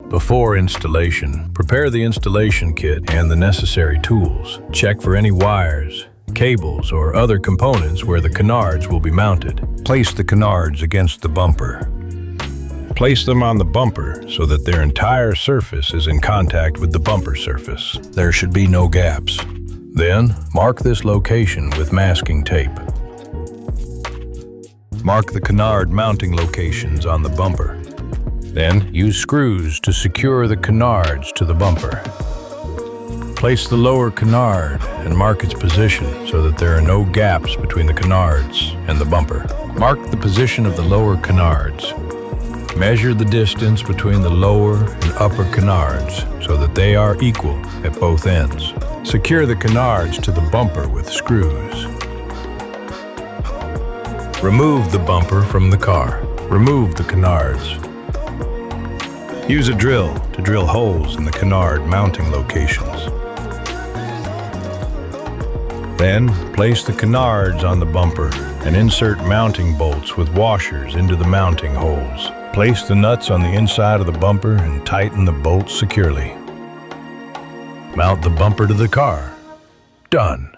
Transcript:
Before installation, prepare the installation kit and the necessary tools. Check for any wires, cables, or other components where the canards will be mounted. Place the canards against the bumper. Place them on the bumper so that their entire surface is in contact with the bumper surface. There should be no gaps. Then, mark this location with masking tape. Mark the canard mounting locations on the bumper. Then, use screws to secure the canards to the bumper. Place the lower canard and mark its position so that there are no gaps between the canards and the bumper. Mark the position of the lower canards. Measure the distance between the lower and upper canards so that they are equal at both ends. Secure the canards to the bumper with screws. Remove the bumper from the car. Remove the canards. Use a drill to drill holes in the canard mounting locations. Then, place the canards on the bumper and insert mounting bolts with washers into the mounting holes. Place the nuts on the inside of the bumper and tighten the bolts securely. Mount the bumper to the car. Done.